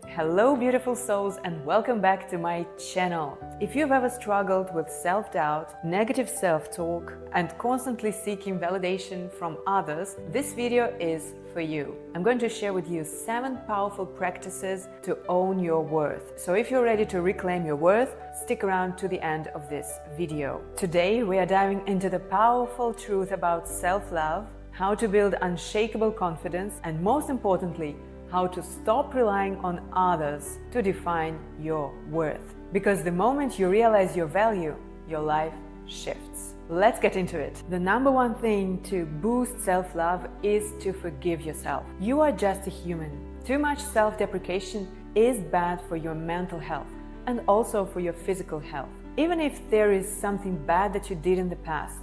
Hello beautiful souls and welcome back to my channel. If you've ever struggled with self-doubt, negative self-talk and constantly seeking validation from others, this video is for you. I'm going to share with you 7 powerful practices to own your worth. So if you're ready to reclaim your worth, stick around to the end of this video. Today we are diving into the powerful truth about self-love, how to build unshakable confidence, and most importantly, how to stop relying on others to define your worth. Because the moment you realize your value, your life shifts. Let's get into it. The number one thing to boost self-love is to forgive yourself. You are just a human. Too much self-deprecation is bad for your mental health and also for your physical health. Even if there is something bad that you did in the past,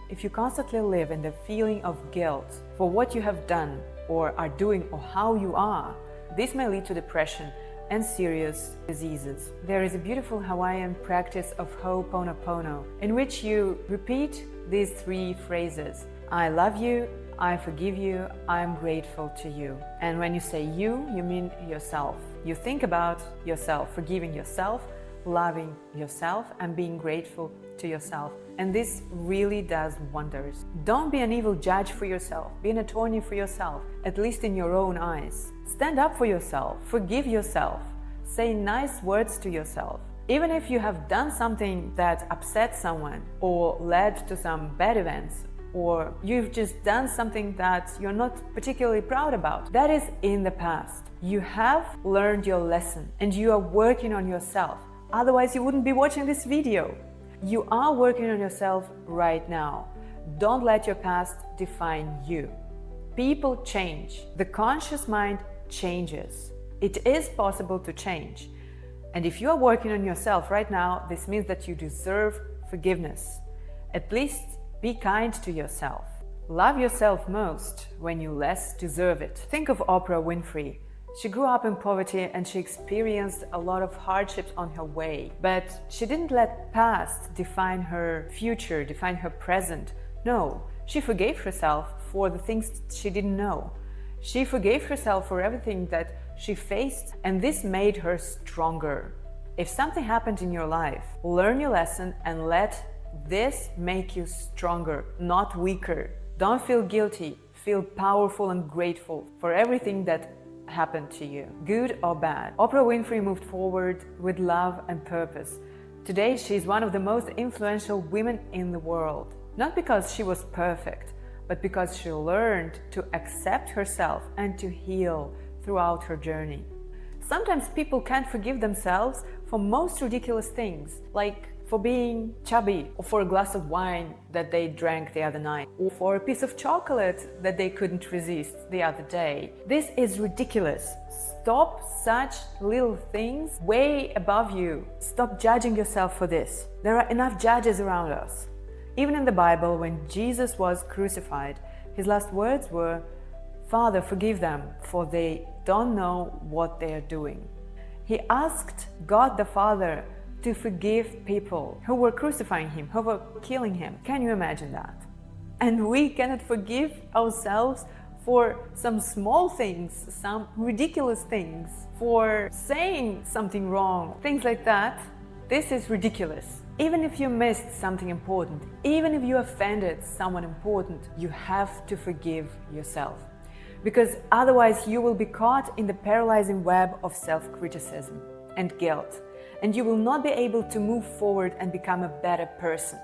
if you constantly live in the feeling of guilt for what you have done or are doing or how you are, this may lead to depression and serious diseases. There is a beautiful Hawaiian practice of Ho'oponopono in which you repeat these 3 phrases. I love you, I forgive you, I am grateful to you. And when you say you mean yourself. You think about yourself, forgiving yourself, loving yourself and being grateful to yourself. And this really does wonders. Don't be an evil judge for yourself. Be an attorney for yourself, at least in your own eyes. Stand up for yourself. Forgive yourself. Say nice words to yourself. Even if you have done something that upset someone or led to some bad events, or you've just done something that you're not particularly proud about, that is in the past. You have learned your lesson and you are working on yourself. Otherwise, you wouldn't be watching this video. You are working on yourself right now. Don't let your past define you. People change. The conscious mind changes. It is possible to change. And if you are working on yourself right now, this means that you deserve forgiveness. At least be kind to yourself. Love yourself most when you less deserve it. Think of Oprah Winfrey. She grew up in poverty and she experienced a lot of hardships on her way. But she didn't let past define her future, define her present. No, she forgave herself for the things she didn't know. She forgave herself for everything that she faced, and this made her stronger. If something happened in your life, learn your lesson and let this make you stronger, not weaker. Don't feel guilty. Feel powerful and grateful for everything that happened to you, good or bad. Oprah Winfrey moved forward with love and purpose. Today, she's one of the most influential women in the world. Not because she was perfect, but because she learned to accept herself and to heal throughout her journey. Sometimes people can't forgive themselves for most ridiculous things, like for being chubby, or for a glass of wine that they drank the other night, or for a piece of chocolate that they couldn't resist the other day. This is ridiculous. Stop such little things way above you. Stop judging yourself for this. There are enough judges around us. Even in the Bible, when Jesus was crucified, his last words were, "Father, forgive them, for they don't know what they are doing." He asked God the Father to forgive people who were crucifying him, who were killing him. Can you imagine that? And we cannot forgive ourselves for some small things, some ridiculous things, for saying something wrong, things like that. This is ridiculous. Even if you missed something important, even if you offended someone important, you have to forgive yourself. Because otherwise you will be caught in the paralyzing web of self-criticism and guilt. And you will not be able to move forward and become a better person.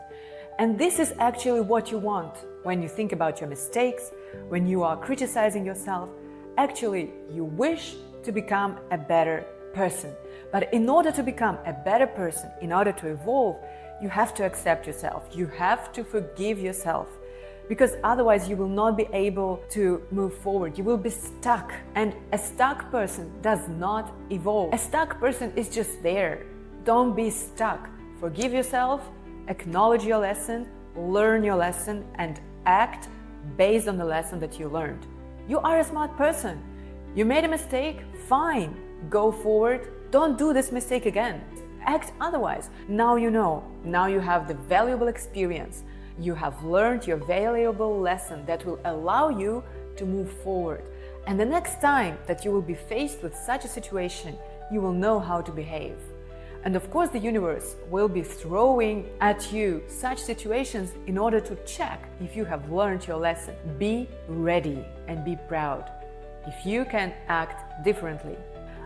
And this is actually what you want when you think about your mistakes, when you are criticizing yourself. Actually, you wish to become a better person. But in order to become a better person, in order to evolve, you have to accept yourself. You have to forgive yourself. Because otherwise you will not be able to move forward. You will be stuck. And a stuck person does not evolve. A stuck person is just there. Don't be stuck. Forgive yourself, acknowledge your lesson, learn your lesson, and act based on the lesson that you learned. You are a smart person. You made a mistake? Fine. Go forward. Don't do this mistake again. Act otherwise. Now you know. Now you have the valuable experience. You have learned your valuable lesson that will allow you to move forward. And the next time that you will be faced with such a situation, you will know how to behave. And of course, the universe will be throwing at you such situations in order to check if you have learned your lesson. Be ready and be proud if you can act differently.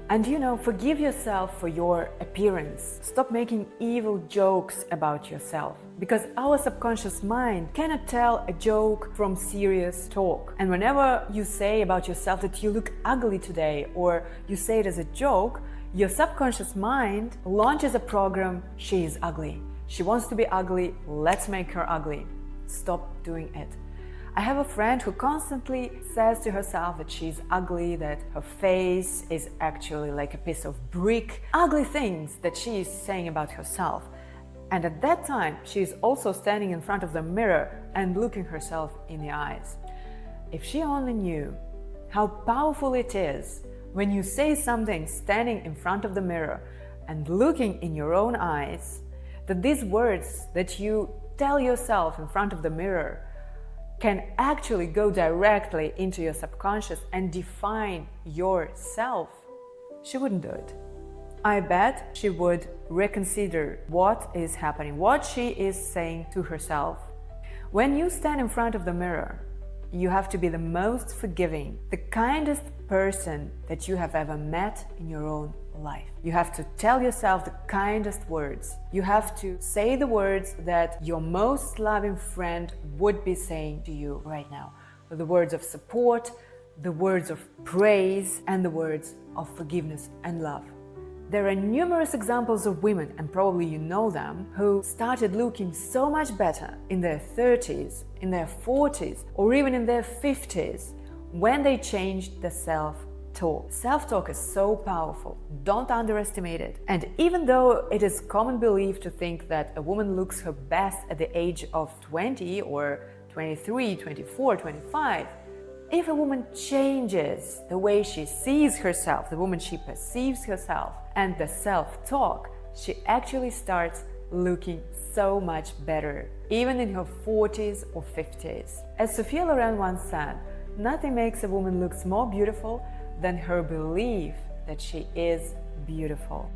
And forgive yourself for your appearance. Stop making evil jokes about yourself, because our subconscious mind cannot tell a joke from serious talk. And whenever you say about yourself that you look ugly today, or you say it as a joke, your subconscious mind launches a program: she is ugly. She wants to be ugly, let's make her ugly. Stop doing it. I have a friend who constantly says to herself that she's ugly, that her face is actually like a piece of brick. Ugly things that she is saying about herself. And at that time, she is also standing in front of the mirror and looking herself in the eyes. If she only knew how powerful it is when you say something standing in front of the mirror and looking in your own eyes, that these words that you tell yourself in front of the mirror can actually go directly into your subconscious and define yourself, she wouldn't do it. I bet she would reconsider what is happening, what she is saying to herself. When you stand in front of the mirror, you have to be the most forgiving, the kindest person that you have ever met in your own life. You have to tell yourself the kindest words. You have to say the words that your most loving friend would be saying to you right now. The words of support, the words of praise, and the words of forgiveness and love. There are numerous examples of women, and probably you know them, who started looking so much better in their 30s, in their 40s, or even in their 50s when they changed the self-talk. Self-talk is so powerful. Don't underestimate it. And even though it is common belief to think that a woman looks her best at the age of 20 or 23, 24, 25, if a woman changes the way she sees herself, the woman she perceives herself, and the self-talk, she actually starts looking so much better, even in her 40s or 50s. As Sophia Loren once said, nothing makes a woman look more beautiful than her belief that she is beautiful.